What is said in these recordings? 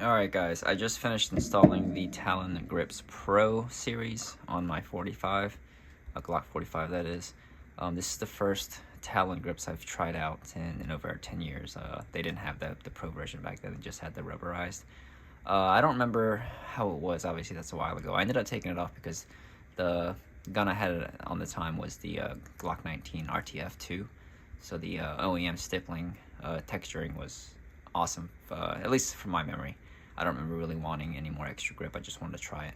Alright guys, I just finished installing the Talon Grips Pro series on my 45, a Glock 45 that is. This is the first Talon grips I've tried out in over 10 years. They didn't have the Pro version back then, they just had the rubberized. I don't remember how it was, obviously that's a while ago. I ended up taking it off because the gun I had on the time was the Glock 19 RTF2. So the OEM stippling texturing was awesome, at least from my memory. I don't remember really wanting any more extra grip. I just wanted to try it.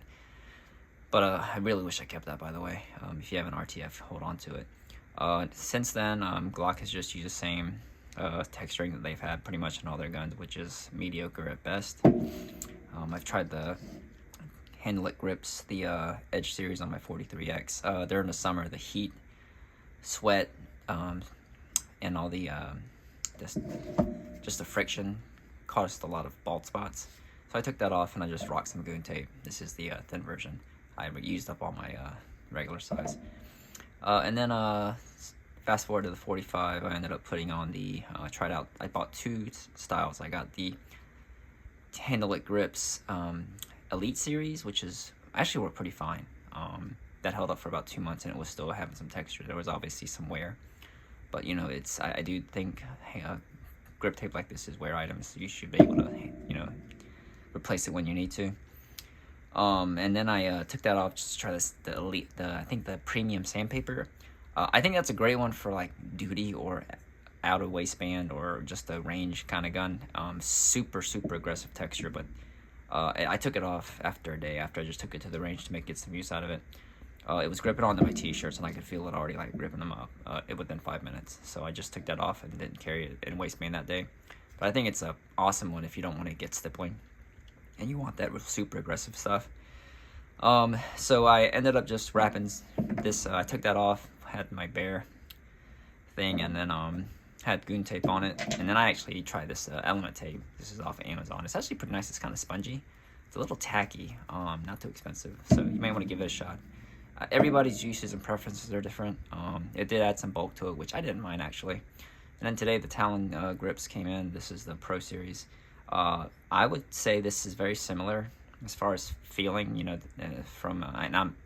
But I really wish I kept that, by the way. If you have an RTF, hold on to it. Since then, Glock has just used the same texturing that they've had pretty much in all their guns, which is mediocre at best. I've tried the Handle It grips, the Edge series on my 43X. During the summer, the heat, sweat, and all the just the friction caused a lot of bald spots. So I took that off and I just rocked some goon tape. This is the thin version. I used up all my regular size. And then fast forward to the 45, I ended up putting on the, I bought two styles. I got the Handle It Grips Elite series, which is actually worked pretty fine. That held up for about 2 months and it was still having some texture. There was obviously some wear. But you know, I do think grip tape like this is wear items. You should be able to, replace it when you need to. And then I took that off just to try the Elite, I think the premium sandpaper. I think that's a great one for like duty or out of waistband or just a range kind of gun. Super aggressive texture, but I took it off after a day, after I just took it to the range to get some use out of it. It was gripping onto my t-shirts and I could feel it already like gripping them up within 5 minutes. So I just took that off and didn't carry it in waistband that day. But I think it's a awesome one if you don't want to get stippling and you want that super aggressive stuff. So I ended up just wrapping this, I took that off, had my bare thing, and then had goon tape on it. And then I actually tried this element tape. This is off of Amazon. It's actually pretty nice. It's kind of spongy. It's a little tacky, not too expensive. So you may want to give it a shot. Everybody's uses and preferences are different. It did add some bulk to it, which I didn't mind actually. And then today the Talon grips came in. This is the Pro Series. I would say this is very similar as far as feeling, and I'm,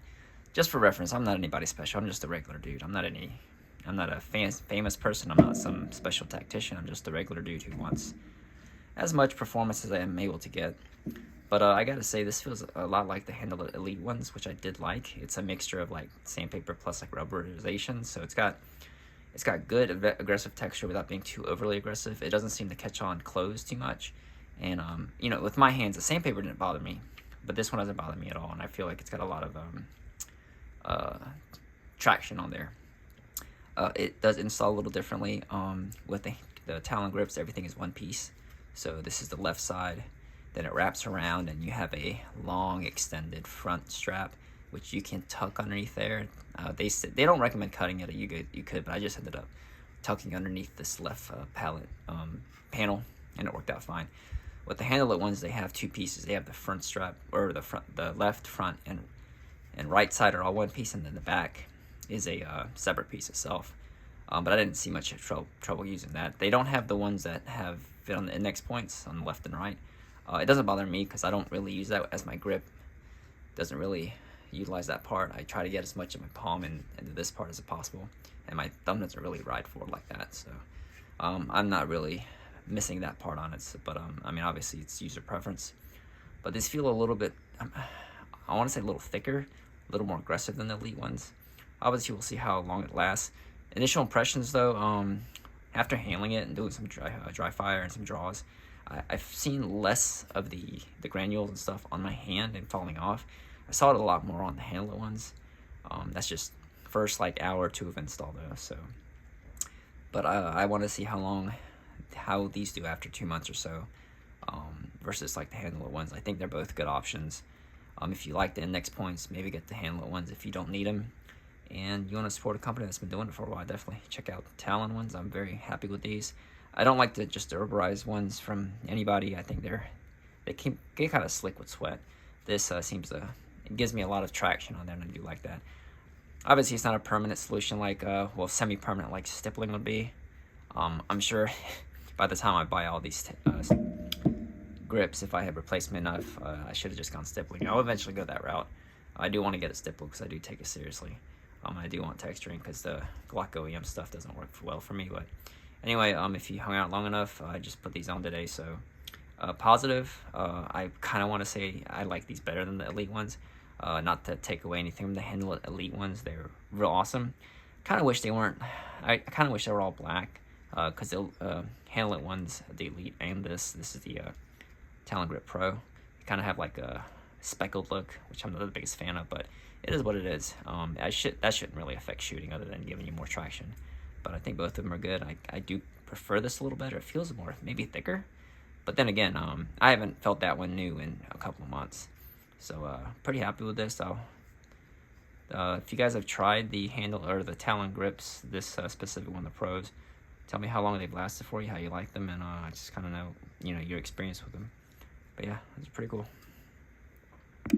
just for reference, I'm not anybody special. I'm just a regular dude. I'm not a famous person. I'm not some special tactician. I'm just a regular dude who wants as much performance as I am able to get. But I gotta say, this feels a lot like the Handle It Elite ones, which I did like. It's a mixture of like sandpaper plus like rubberization, so it's got good aggressive texture without being too overly aggressive. It doesn't seem to catch on close too much. And with my hands, the sandpaper didn't bother me, but this one doesn't bother me at all. And I feel like it's got a lot of traction on there. It does install a little differently. With the Talon grips, everything is one piece. So this is the left side. Then it wraps around and you have a long extended front strap, which you can tuck underneath there. They don't recommend cutting it. You could, but I just ended up tucking underneath this left pallet panel, and it worked out fine. With the Handle It ones, they have two pieces. They have the front strap, or the left, front, and right side are all one piece, and then the back is a separate piece itself. But I didn't see much trouble using that. They don't have the ones that have fit on the index points on the left and right. It doesn't bother me because I don't really use that as my grip. Doesn't really utilize that part. I try to get as much of my palm into this part as possible, and my thumb doesn't really ride forward like that. So I'm not really missing that part on it. But I mean, obviously it's user preference. But these feel a little bit, I want to say a little thicker, a little more aggressive than the Elite ones. Obviously we'll see how long it lasts. Initial impressions though, after handling it and doing some dry fire and some draws, I've seen less of the granules and stuff on my hand and falling off. I saw it a lot more on the Handle It ones. That's just first like hour or two of install though. So, but I want to see how these do after 2 months or so, versus like the Handle It ones. I think they're both good options. If you like the index points, maybe get the Handle It ones if you don't need them. And you want to support a company that's been doing it for a while, definitely check out Talon ones. I'm very happy with these. I don't like the rubberized ones from anybody. I think they can get kind of slick with sweat. This it gives me a lot of traction on there, and I do like that. Obviously, it's not a permanent solution like, semi-permanent like stippling would be. I'm sure by the time I buy all these grips, if I had replacement enough, I should have just gone stippling. I'll eventually go that route. I do want to get a stipple because I do take it seriously. I do want texturing because the Glock OEM stuff doesn't work well for me. But anyway, if you hung out long enough, I just put these on today. So positive. I kind of want to say I like these better than the Elite ones. Not to take away anything from the Handle It Elite ones. They're real awesome. Kind of wish they weren't. I kind of wish they were all black. Because the Handle It ones, the Elite and this is the Talon Grip Pro. They kind of have like a speckled look, which I'm not the biggest fan of, but it is what it is. That shouldn't really affect shooting other than giving you more traction. But I think both of them are good. I do prefer this a little better. It feels more, maybe thicker. But then again, I haven't felt that one new in a couple of months. So pretty happy with this. If you guys have tried the Handle or the Talon grips, this specific one, the Pros, tell me how long they've lasted for you, how you like them, and I just kind of know, your experience with them. But yeah, it's pretty cool.